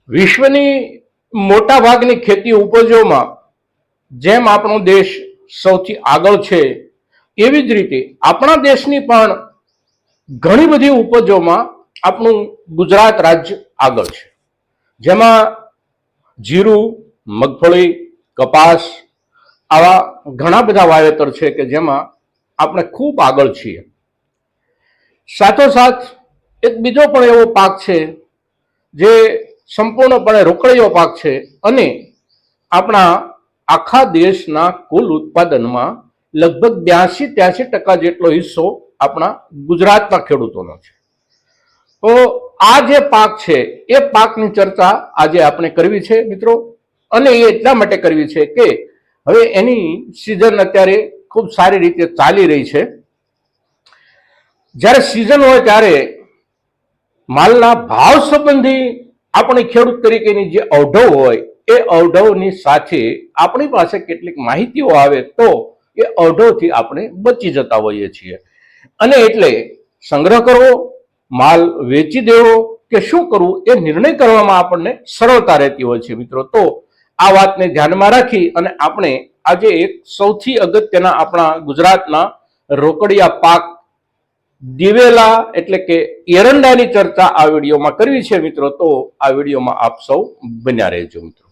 વિશ્વની મોટા ભાગની ખેતી ઉપજોમાં જેમ આપણો દેશ સૌથી આગળ છે, એવી જ રીતે આપણા દેશની પણ ઘણી બધી ઉપજોમાં આપણું ગુજરાત રાજ્ય આગળ છે, જેમાં જીરું, મગફળી, કપાસ આવા ઘણા બધા વાવેતર છે કે જેમાં આપણે ખૂબ આગળ છીએ. સાથોસાથ એક બીજો પણ એવો પાક છે જે સંપૂર્ણપણે રોકડીયો પાક છે અને આપણા આખા દેશના કુલ ઉત્પાદનમાં લગભગ 82-83% જેટલો હિસ્સો આપણા ગુજરાતના ખેડૂતોનો છે. તો આ જે પાક છે એ પાકની ચર્ચા આજે આપણે કરવી છે મિત્રો, અને એ એટલા માટે કરવી છે કે હવે એની સિઝન અત્યારે ખૂબ સારી રીતે ચાલી રહી છે. જ્યારે સિઝન હોય ત્યારે માલના ભાવ સંબંધી આપણી ખેડૂત તરીકેની જે અવઢવ હોય એ અવઢવની સાથે આપણી પાસે કેટલીક માહિતીઓ આવે તો એ અવઢવથી આપણે બચી જતા હોઈએ છીએ. અને એટલે સંગ્રહ કરવો, માલ વેચી દેવો કે શું કરવું એ નિર્ણય કરવામાં આપણને સરળતા રહેતી હોય છે મિત્રો. તો આ વાતને ધ્યાનમાં રાખી અને આપણે આજે એક સૌથી અગત્યના આપણા ગુજરાતના રોકડિયા પાક દિવેલા એટલે કે એરંડાની ચર્ચા આ વિડીયોમાં કરવી છે મિત્રો. તો આ વિડીયોમાં આપ સૌ બન્યા રહેજો મિત્રો.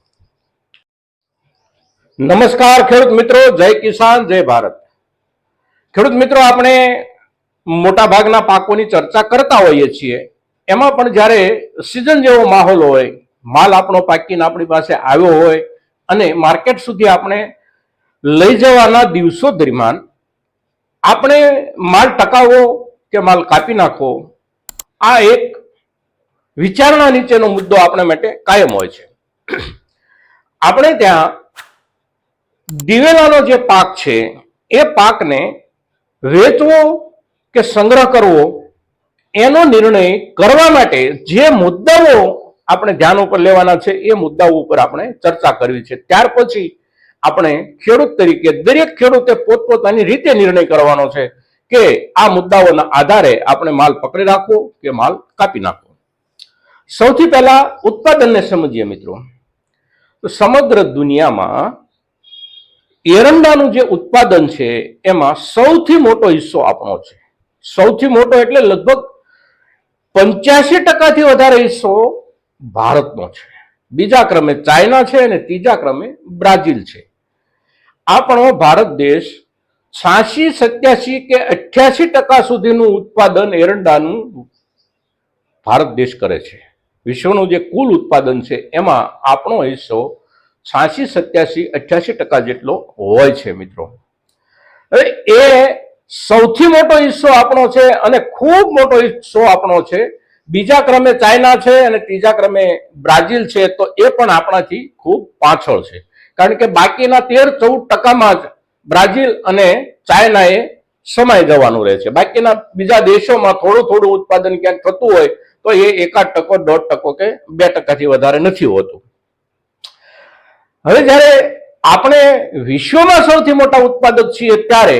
નમસ્કાર ખેડૂત મિત્રો, જય કિસાન, જય ભારત. ખેડૂત મિત્રો, આપણે મોટા ભાગના પાકોની ચર્ચા કરતા હોઈએ છીએ, એમાં પણ જ્યારે સિઝન જેવો માહોલ હોય, માલ આપણો પાકીને આપણી પાસે આવ્યો હોય અને માર્કેટ સુધી આપણે લઈ જવાના દિવસો દરમિયાન આપણે માલ ટકાવવો કે માલ કાપી નાખવો, આ એક વિચારણા નીચેનો મુદ્દો આપણે માટે કાયમ હોય છે. આપણે ત્યાં દિવેલાનો જે પાક છે એ પાકને વેચવો કે સંગ્રહ કરવો એનો નિર્ણય કરવા માટે જે મુદ્દાઓ આપણે ધ્યાન ઉપર લેવાના છે એ મુદ્દાઓ ઉપર આપણે ચર્ચા કરવી છે. ત્યાર પછી આપણે ખેડૂત તરીકે દરેક ખેડૂતે પોતપોતાની રીતે નિર્ણય કરવાનો છે કે આ મુદ્દાઓના આધારે આપણે માલ પકડી રાખવો કે માલ કાપી નાખવો. સૌથી પહેલા ઉત્પાદનને સમજીએ મિત્રો. તો સમગ્ર દુનિયામાં એરંડાનું જે ઉત્પાદન છે એમાં સૌથી મોટો હિસ્સો આપણો છે. સૌથી મોટો એટલે લગભગ 85%થી વધારે હિસ્સો ભારતનો છે. બીજા ક્રમે ચાઇના છે અને ત્રીજા ક્રમે બ્રાઝિલ છે. આપણો ભારત દેશ 86-87 કે 88% સુધીનું ઉત્પાદન એરંડાનું ભારત દેશ કરે છે. વિશ્વનું જે કુલ ઉત્પાદન છે એમાં આપણો હિસ્સો 86-87-88% જેટલો હોય છે મિત્રો. હવે એ સૌથી મોટો હિસ્સો આપણો છે અને ખૂબ મોટો હિસ્સો આપણો છે. બીજા ક્રમે ચાઇના છે અને ત્રીજા ક્રમે બ્રાઝિલ છે, તો એ પણ આપણાથી ખૂબ પાછળ છે, કારણ કે બાકીના 13-14%માં જ બ્રાઝિલ અને ચાઇનાએ સમાઈ જવાનું રહે છે. બાકીના બીજા દેશોમાં થોડું થોડું ઉત્પાદન ક્યાંક થતું હોય તો એ 1% 1.5% કે 2%થી વધારે નથી હોતું. હવે જ્યારે આપણે વિશ્વમાં સૌથી મોટા ઉત્પાદક છીએ ત્યારે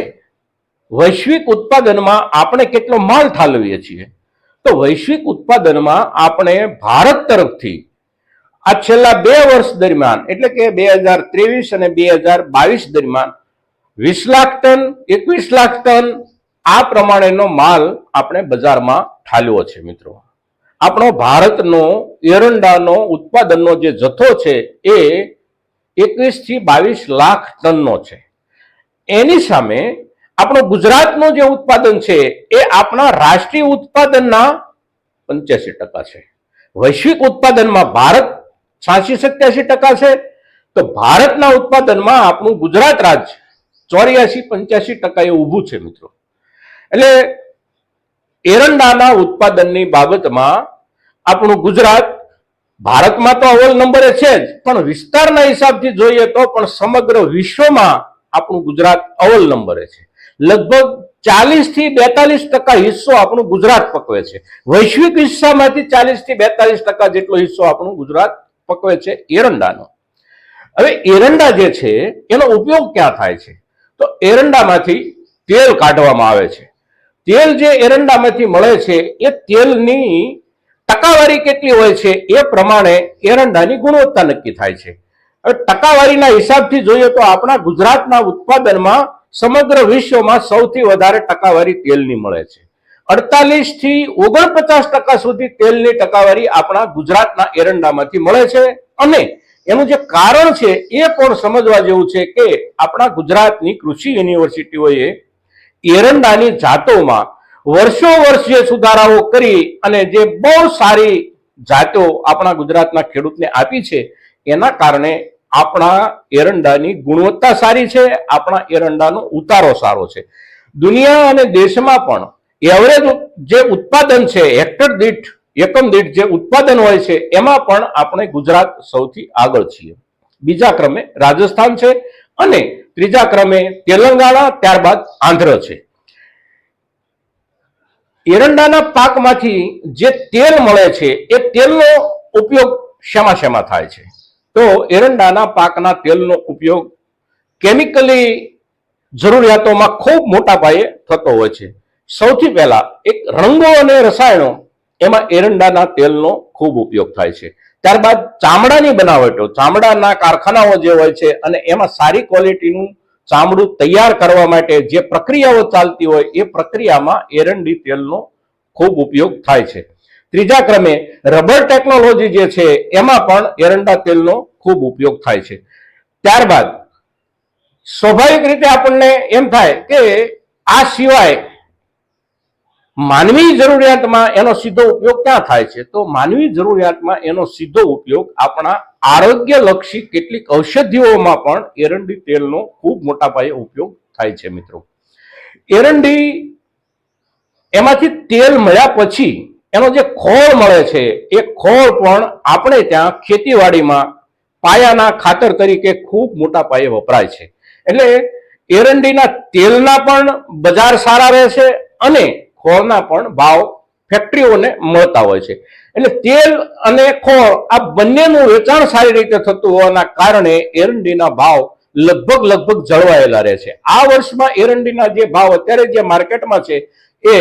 વૈશ્વિક ઉત્પાદનમાં આપણે કેટલો માલ ઠાલવીએ છીએ, તો વૈશ્વિક ઉત્પાદનમાં આપણે ભારત તરફથી આ છેલ્લા 2 વર્ષ દરમિયાન એટલે કે 2023 અને 2022 દરમિયાન 20 લાખ ટન, 21 લાખ ટન આ પ્રમાણેનો માલ આપણે બજારમાં ઠાલ્યો છે મિત્રો. આપણો ભારતનો એરંડાનો ઉત્પાદનનો જે જથ્થો છે એ 21-22 લાખ ટનનો છે. એની સામે આપણું ગુજરાતનું જે ઉત્પાદન છે એ આપણા રાષ્ટ્રીય ઉત્પાદનના 85% છે. વૈશ્વિક ઉત્પાદનમાં ભારત 86-87% છે, તો ભારતના ઉત્પાદનમાં આપણું ગુજરાત રાજ્ય 84-85% એ ઊભું છે મિત્રો. એટલે એરંડાના ઉત્પાદનની બાબતમાં આપણું ગુજરાત ભારતમાં તો અવ્વલ નંબરે છે જ, પણ વિસ્તારના હિસાબથી જોઈએ તો પણ સમગ્ર વિશ્વમાં આપણું ગુજરાત અવ્વલ નંબરે છે. લગભગ 40-42% હિસ્સો આપણું ગુજરાત પકવે છે. વૈશ્વિક હિસ્સામાંથી 40-42% જેટલો હિસ્સો આપણું ગુજરાત પકવે છે એરંડાનો. હવે એરંડા જે છે એનો ઉપયોગ ક્યાં થાય છે, તો એરંડામાંથી તેલ કાઢવામાં આવે છે. તેલ જે એરંડામાંથી મળે છે એ તેલની ટકાવારી કેટલી હોય છે એ પ્રમાણે એરંડાની ગુણવત્તા નક્કી થાય છે. હવે ટકાવારીના હિસાબથી જોઈએ તો આપણા ગુજરાતના ઉત્પાદનમાં સમગ્ર વિશ્વમાં સૌથી વધારે ટકાવારી તેલની મળે છે. 48 થી 49% સુધી તેલની ટકાવારી આપણા ગુજરાતના એરંડામાંથી મળે છે. અને એનું જે કારણ છે એ પણ સમજવા જેવું છે કે આપણા ગુજરાતની કૃષિ યુનિવર્સિટીઓએ એરંડાની જાતોમાં વર્ષો વર્ષ જે સુધારાઓ કરી અને જે બહુ સારી જાતો આપણા ગુજરાતના ખેડૂતને આપી છે એના કારણે આપણા એરંડાની ગુણવત્તા સારી છે, આપણા એરંડાનો ઉતારો સારો છે. દુનિયા અને દેશમાં પણ એવરેજ જે ઉત્પાદન છે, હેક્ટર દીઠ એકમ દીઠ જે ઉત્પાદન હોય છે એમાં પણ આપણે ગુજરાત સૌથી આગળ છીએ. બીજા ક્રમે રાજસ્થાન છે અને ત્રીજા ક્રમે તેલંગાણા, ત્યારબાદ આંધ્ર છે. એરંડાના પાકમાંથી જે તેલ મળે છે એ તેલનો ઉપયોગ શેમાં થાય છે? તો એરંડાના પાકના તેલનો ઉપયોગ કેમિકલી જરૂરિયાતોમાં ખૂબ મોટા પાયે થતો હોય છે. સૌથી પહેલા એક રંગો અને રસાયણો એમાં એરંડાના તેલનો ખૂબ ઉપયોગ થાય છે. ત્યારબાદ ચામડાની બનાવટો, ચામડાના કારખાનાઓ જે હોય છે અને એમાં સારી ક્વોલિટીનું ચામડું તૈયાર કરવા માટે જે પ્રક્રિયાઓ ચાલતી હોય એ પ્રક્રિયામાં એરંડી તેલનો ખૂબ ઉપયોગ થાય છે. ત્રીજા ક્રમે રબર ટેકનોલોજી જે છે એમાં પણ એરંડા તેલનો ખૂબ ઉપયોગ થાય છે. ત્યારબાદ સ્વાભાવિક રીતે આપણને એમ થાય કે આ સિવાય માનવી જરૂરિયાતમાં એનો સીધો ઉપયોગ ક્યાં થાય છે? તો માનવી જરૂરિયાતમાં એનો સીધો ઉપયોગ આપણા આરોગ્યલક્ષી કેટલીક ઔષધિઓમાં પણ એરંડી તેલનો ખૂબ મોટા પાયે ઉપયોગ થાય છે. મિત્રો, એરંડી એમાંથી તેલ મળ્યા પછી એનો જે ખોળ મળે છે એ ખોળ પણ આપણે ત્યાં ખેતીવાડીમાં પાયાના ખાતર તરીકે ખૂબ મોટા પાયે વપરાય છે. એટલે એરંડીના તેલના પણ બજાર સારા રહે છે અને ખોળના પણ ભાવ ફેક્ટરીઓને મળતા હોય છે. એટલે તેલ અને ખોળ આ બંનેનું વેચાણ સારી રીતે થતું હોવાના કારણે એરંડીના ભાવ લગભગ જળવાયેલા રહે છે. આ વર્ષમાં એરંડીના જે ભાવ અત્યારે જે માર્કેટમાં છે એ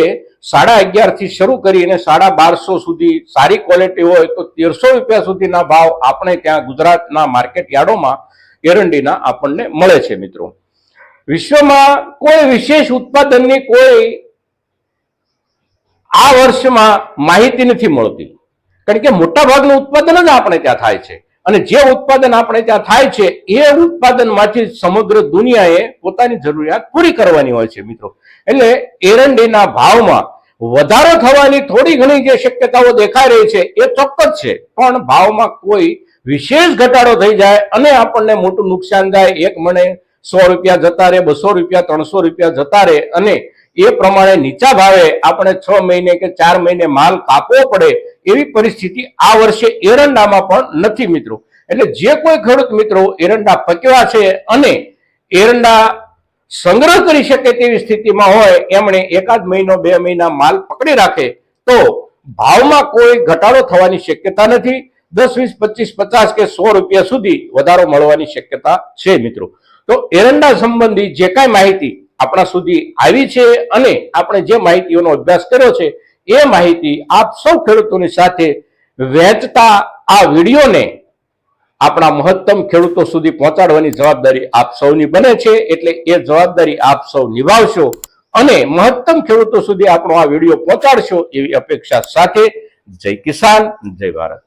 11.5 થી શરૂ કરીને 1250 સુધી, સારી ક્વોલિટી હોય તો 1300 રૂપિયા સુધીના ભાવ આપણે ત્યાં ગુજરાતના માર્કેટ યાર્ડોમાં એરંડીના આપણને મળે છે. મિત્રો, વિશ્વમાં કોઈ વિશેષ ઉત્પાદનની કોઈ આ વર્ષમાં માહિતી નથી મળતી, કારણ કે મોટા ભાગનું ઉત્પાદન જ આપણે ત્યાં થાય છે અને જે ઉત્પાદન આપણે ત્યાં થાય છે એ ઉત્પાદનમાંથી સમગ્ર દુનિયાએ પોતાની જરૂરિયાત પૂરી કરવાની હોય છે. મિત્રો, એટલે એરંડીના ભાવમાં વધારો થવાની થોડી ઘણી જે શક્યતાઓ દેખાઈ રહી છે એ ચોક્કસ છે, પણ ભાવમાં કોઈ વિશેષ ઘટાડો થઈ જાય અને આપણને મોટું નુકસાન થાય, એક મણે 100 રૂપિયા જતા રહે, 200 રૂપિયા, 300 રૂપિયા જતા રહે અને એ પ્રમાણે નીચા ભાવે આપણે 6 મહિને કે 4 મહિને માલ કાપવો પડે એવી પરિસ્થિતિ આ વર્ષે એરંડામાં પણ નથી. મિત્રો, એટલે જે કોઈ ખેડૂત મિત્રો એરંડા પકવ્યા છે અને એરંડા સંગ્રહ કરી શકે તેવી સ્થિતિમાં હોય એમણે 1 મહિનો 2 મહિના માલ પકડી રાખે તો ભાવમાં કોઈ ઘટાડો થવાની શક્યતા નથી. 10, 20, 25, 50 કે 100 રૂપિયા સુધી વધારો મળવાની શક્યતા છે. મિત્રો, તો એરંડા સંબંધી જે કાંઈ માહિતી આપણા સુધી આવી છે અને આપણે જે માહિતીઓનો અભ્યાસ કર્યો છે એ માહિતી આપ સૌ ખેડૂતોની સાથે વહેંચતા આ વિડીયોને આપણા મહત્તમ ખેડૂતો સુધી પહોંચાડવાની જવાબદારી આપ સૌની બને છે. એટલે એ જવાબદારી આપ સૌ નિભાવશો અને મહત્તમ ખેડૂતો સુધી આપણો આ વિડીયો પહોંચાડશો એવી અપેક્ષા સાથે જય કિસાન, જય ભારત.